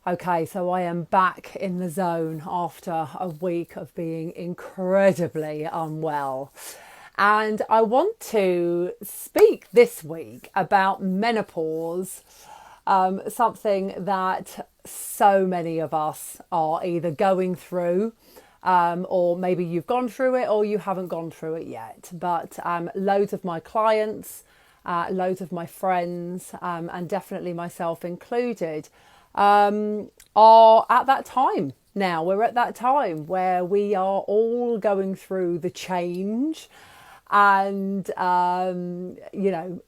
Okay, so I am back in the zone after a week of being incredibly unwell. And I want to speak this week about menopause, something that so many of us are either going through, or maybe you've gone through it or you haven't gone through it yet. But loads of my clients, loads of my friends, and definitely myself included, are at that time now. We're at that time where we are all going through the change. And, I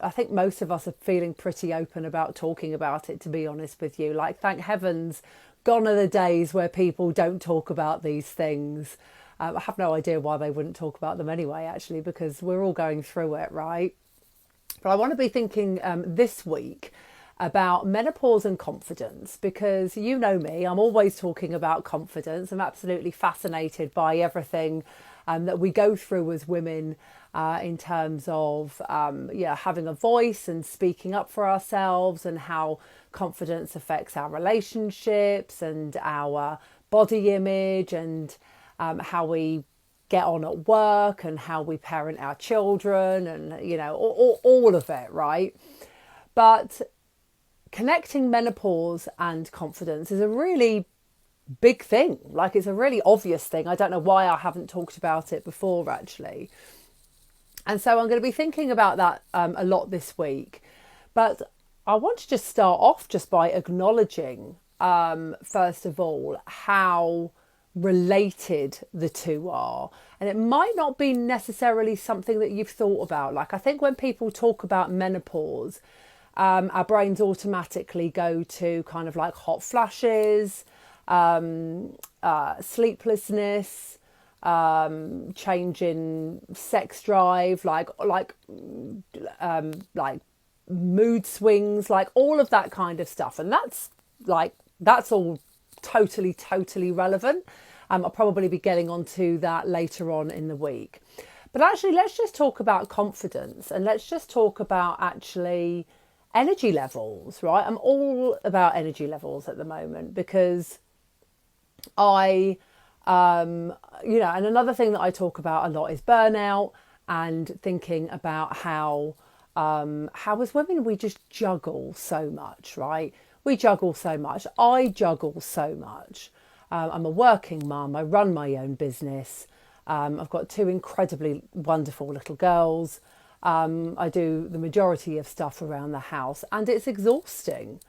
think most of us are feeling pretty open about talking about it, to be honest with you. Like, thank heavens, gone are the days where people don't talk about these things. I have no idea why they wouldn't talk about them anyway, actually, because we're all going through it, right? But I want to be thinking this week about menopause and confidence, because you know me, I'm always talking about confidence. I'm absolutely fascinated by everything that we go through as women, in terms of having a voice and speaking up for ourselves, and how confidence affects our relationships and our body image, and how we get on at work, and how we parent our children, and all of it, right? But connecting menopause and confidence is a really big thing. Like, it's a really obvious thing. I don't know why I haven't talked about it before, actually. And so I'm going to be thinking about that a lot this week. But I want to just start off just by acknowledging, first of all, how related the two are. And it might not be necessarily something that you've thought about. Like, I think when people talk about menopause, our brains automatically go to kind of like hot flashes, sleeplessness, change in sex drive, like mood swings, like all of that kind of stuff. And that's all totally relevant. I'll probably be getting onto that later on in the week. But actually, let's just talk about confidence, and let's just talk about actually energy levels, right? I'm all about energy levels at the moment, because and another thing that I talk about a lot is burnout, and thinking about how as women we just juggle so much, right? We juggle so much. I juggle so much. I'm a working mum. I run my own business. I've got two incredibly wonderful little girls. I do the majority of stuff around the house, and it's exhausting.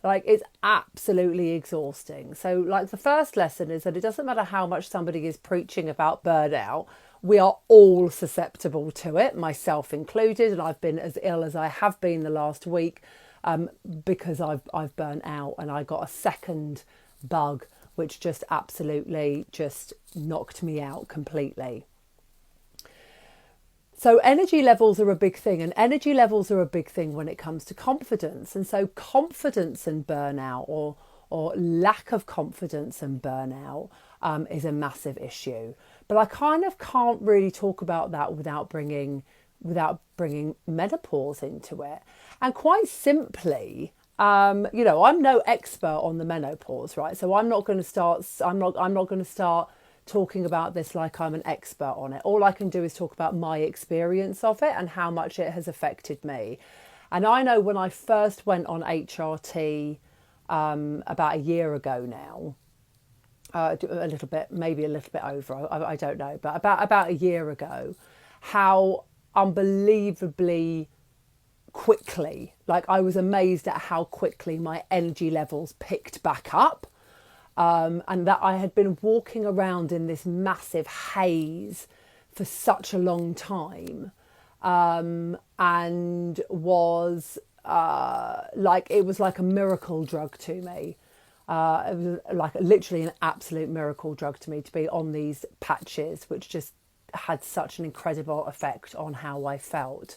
Like, it's absolutely exhausting. So, like, the first lesson is that it doesn't matter how much somebody is preaching about burnout, we are all susceptible to it, myself included. And I've been as ill as I have been the last week, because I've burnt out, and I got a second bug, which just absolutely just knocked me out completely. So energy levels are a big thing, and energy levels are a big thing when it comes to confidence. And so confidence and burnout, or lack of confidence and burnout, is a massive issue. But I kind of can't really talk about that without bringing menopause into it. And quite simply, I'm no expert on the menopause, right? So I'm not going to start. I'm not going to start talking about this like I'm an expert on it. All I can do is talk about my experience of it and how much it has affected me. And I know when I first went on HRT, about a year ago now, a little bit, maybe a little bit over, I don't know, but about a year ago, how unbelievably quickly, like, I was amazed at how quickly my energy levels picked back up. And that I had been walking around in this massive haze for such a long time, and was it was like a miracle drug to me. It was like literally an absolute miracle drug to me to be on these patches, which just had such an incredible effect on how I felt.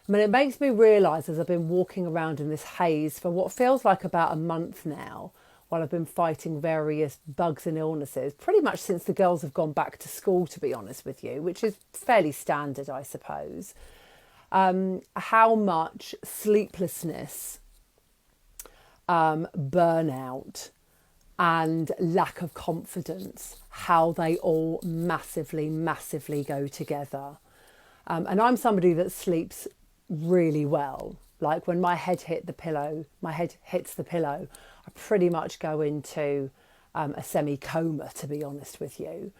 I mean, it makes me realise, as I've been walking around in this haze for what feels like about a month now, while I've been fighting various bugs and illnesses, pretty much since the girls have gone back to school, to be honest with you, which is fairly standard, I suppose, how much sleeplessness, burnout, and lack of confidence, how they all massively, massively go together. And I'm somebody that sleeps really well. Like when my head hits the pillow, I pretty much go into a semi-coma, to be honest with you.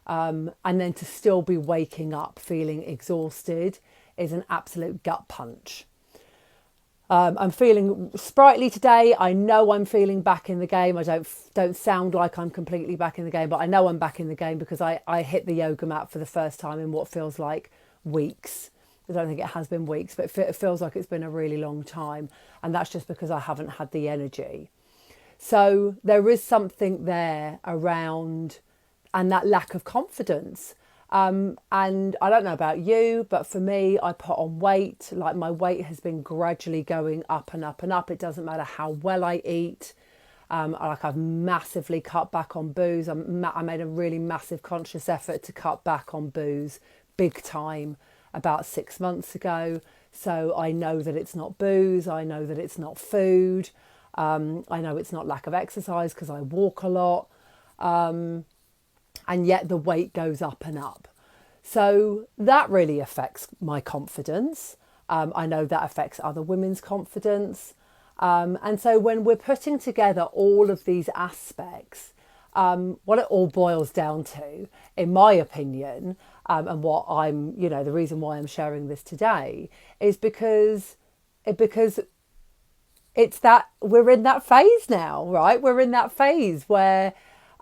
And then to still be waking up feeling exhausted is an absolute gut punch. I'm feeling sprightly today. I know I'm feeling back in the game. I don't sound like I'm completely back in the game, but I know I'm back in the game because I hit the yoga mat for the first time in what feels like weeks. I don't think it has been weeks, but it feels like it's been a really long time. And that's just because I haven't had the energy. So there is something there around and that lack of confidence. And I don't know about you, but for me, I put on weight. Like my weight has been gradually going up and up and up. It doesn't matter how well I eat. Like I've massively cut back on booze. I made a really massive conscious effort to cut back on booze big time about 6 months ago. So I know that it's not booze. I know that it's not food. I know it's not lack of exercise because I walk a lot. And yet the weight goes up and up. So that really affects my confidence. I know that affects other women's confidence. And so when we're putting together all of these aspects, what it all boils down to, in my opinion, and what the reason why I'm sharing this today is because it's that we're in that phase now, right? We're in that phase where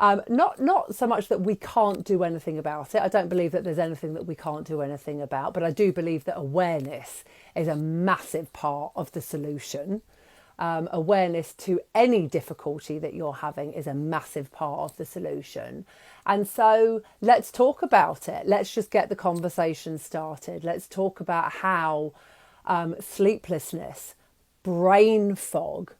not so much that we can't do anything about it. I don't believe that there's anything that we can't do anything about, but I do believe that awareness is a massive part of the solution. Awareness to any difficulty that you're having is a massive part of the solution. And so let's talk about it. Let's just get the conversation started. Let's talk about how sleeplessness, brain fog,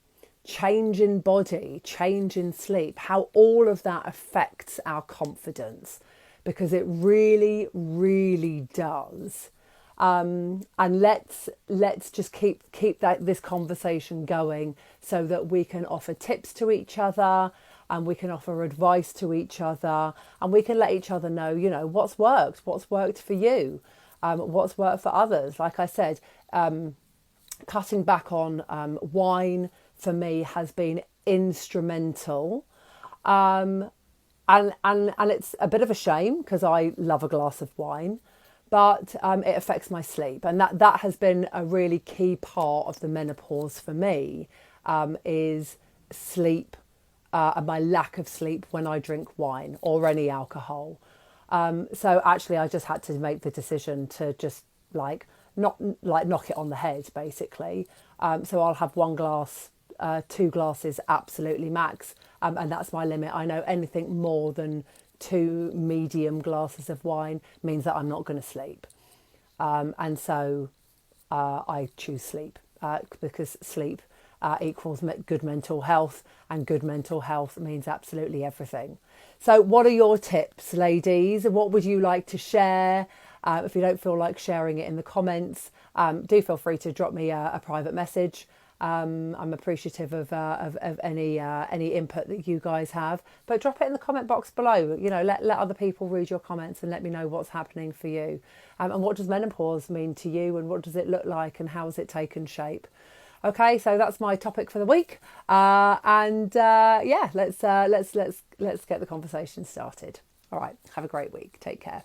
change in body, change in sleep, how all of that affects our confidence, because it really, really does. And let's just keep this conversation going so that we can offer tips to each other and we can offer advice to each other and we can let each other know, what's worked for you, what's worked for others. Like I said, cutting back on wine for me has been instrumental. And it's a bit of a shame because I love a glass of wine, but it affects my sleep. And that has been a really key part of the menopause for me, is sleep and my lack of sleep when I drink wine or any alcohol. So actually I just had to make the decision to just not knock it on the head, basically. So I'll have one glass, 2 glasses, absolutely max. And that's my limit. I know anything more than 2 medium glasses of wine means that I'm not going to sleep. And so I choose sleep because sleep equals good mental health, and good mental health means absolutely everything. So what are your tips, ladies? What would you like to share? If you don't feel like sharing it in the comments, do feel free to drop me a private message. I'm appreciative of any input that you guys have, but drop it in the comment box below. Let other people read your comments and let me know what's happening for you, and what does menopause mean to you, and what does it look like, and how has it taken shape. Okay, so that's my topic for the week, let's get the conversation started. All right, have a great week. Take care.